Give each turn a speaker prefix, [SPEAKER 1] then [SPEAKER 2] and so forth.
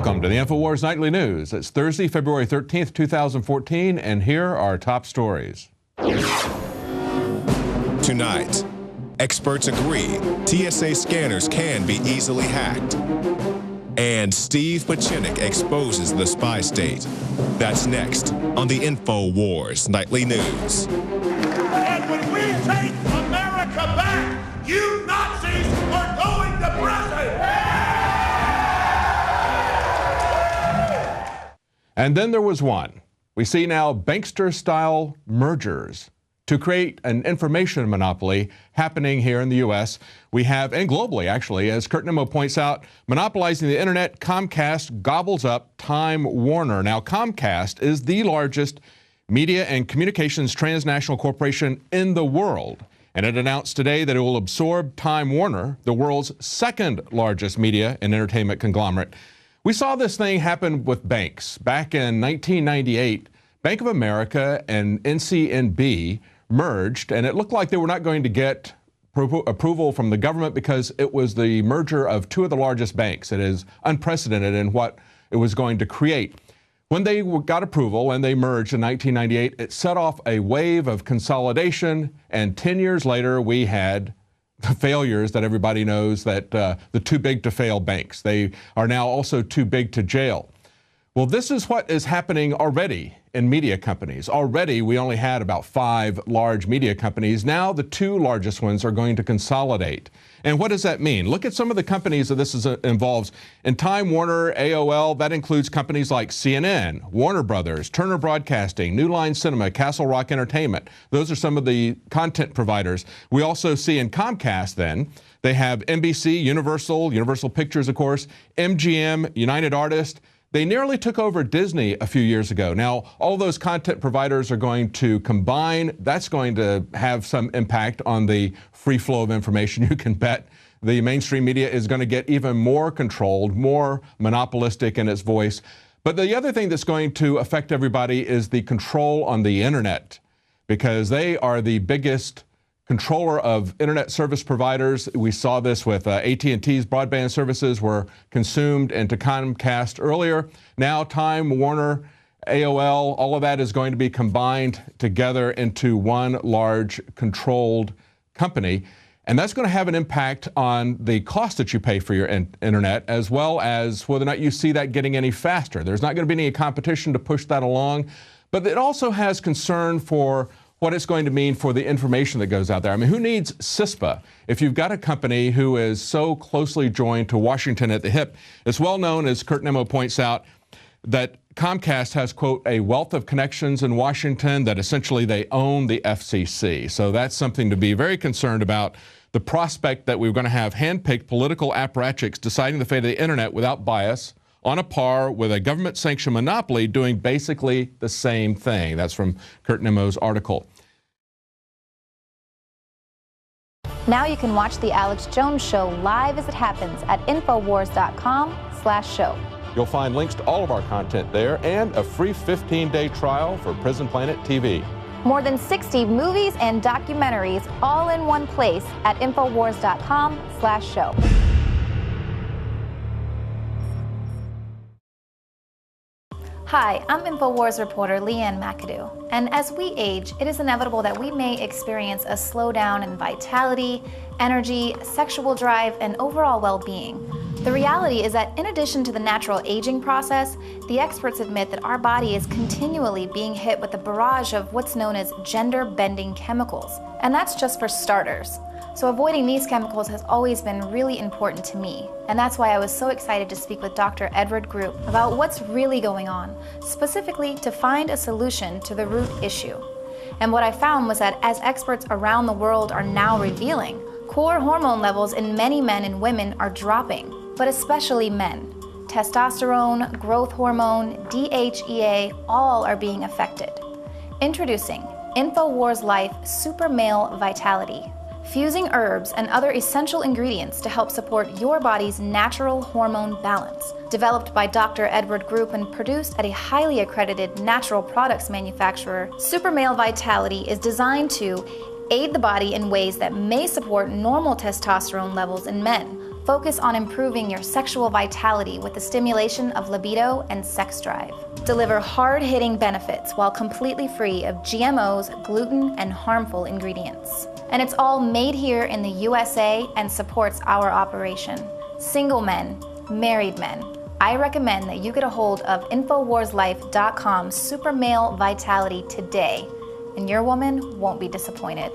[SPEAKER 1] Welcome to the InfoWars Nightly News. It's Thursday, February 13th, 2014, and here are our top stories.
[SPEAKER 2] Tonight, experts agree TSA scanners can be easily hacked. And Steve Puchase exposes the spy state. That's next on the InfoWars Nightly News.
[SPEAKER 3] And when we take America back, you Nazis are going to prison!
[SPEAKER 1] And then there was one. We see now bankster-style mergers to create an information monopoly happening here in the U.S. We have, and globally actually, as Kurt Nimmo points out, monopolizing the internet, Comcast gobbles up Time Warner. Now, Comcast is the largest media and communications transnational corporation in the world. And it announced today that it will absorb Time Warner, the world's second largest media and entertainment conglomerate. We saw this thing happen with banks. Back in 1998, Bank of America and NCNB merged, and it looked like they were not going to get approval from the government because it was the merger of two of the largest banks. It is unprecedented in what it was going to create. When they got approval and they merged in 1998, it set off a wave of consolidation, and 10 years later we had the failures that everybody knows, that the too big to fail banks. They are now also too big to jail. Well, this is what is happening already in media companies. Already, we only had about 5 large media companies. Now, the 2 largest ones are going to consolidate. And what does that mean? Look at some of the companies that this involves. In Time Warner, AOL, that includes companies like CNN, Warner Brothers, Turner Broadcasting, New Line Cinema, Castle Rock Entertainment. Those are some of the content providers. We also see in Comcast, then, they have NBC, Universal Pictures, of course, MGM, United Artists. They nearly took over Disney a few years ago. Now, all those content providers are going to combine. That's going to have some impact on the free flow of information. You can bet the mainstream media is going to get even more controlled, more monopolistic in its voice. But the other thing that's going to affect everybody is the control on the internet, because they are the biggest controller of internet service providers. We saw this with AT&T's broadband services were consumed into Comcast earlier. Now Time Warner, AOL, all of that is going to be combined together into one large controlled company. And that's going to have an impact on the cost that you pay for your internet, as well as whether or not you see that getting any faster. There's not going to be any competition to push that along. But it also has concern for what it's going to mean for the information that goes out there. I mean, who needs CISPA if you've got a company who is so closely joined to Washington at the hip? It's well known, as Kurt Nimmo points out, that Comcast has, quote, a wealth of connections in Washington, that essentially they own the FCC. So that's something to be very concerned about, the prospect that we're going to have hand-picked political apparatchiks deciding the fate of the internet without bias, on a par with a government-sanctioned monopoly doing basically the same thing. That's from Kurt Nimmo's article.
[SPEAKER 4] Now you can watch The Alex Jones Show live as it happens at Infowars.com/show.
[SPEAKER 1] You'll find links to all of our content there and a free 15-day trial for Prison Planet TV.
[SPEAKER 4] More than 60 movies and documentaries all in one place at Infowars.com/show. Hi, I'm InfoWars reporter Leanne McAdoo, and as we age, it is inevitable that we may experience a slowdown in vitality, energy, sexual drive, and overall well-being. The reality is that in addition to the natural aging process, the experts admit that our body is continually being hit with a barrage of what's known as gender-bending chemicals, and that's just for starters. So avoiding these chemicals has always been really important to me, and that's why I was so excited to speak with Dr. Edward Group about what's really going on, specifically to find a solution to the root issue. And what I found was that as experts around the world are now revealing, core hormone levels in many men and women are dropping, but especially men. Testosterone, growth hormone, DHEA, all are being affected. Introducing InfoWars Life Super Male Vitality, fusing herbs and other essential ingredients to help support your body's natural hormone balance. Developed by Dr. Edward Group and produced at a highly accredited natural products manufacturer, Super Male Vitality is designed to aid the body in ways that may support normal testosterone levels in men, Focus on improving your sexual vitality with the stimulation of libido and sex drive. Deliver hard-hitting benefits while completely free of GMOs, gluten, and harmful ingredients. And it's all made here in the USA and supports our operation. Single men, married men, I recommend that you get a hold of InfoWarsLife.com Super Male Vitality today, and your woman won't be disappointed.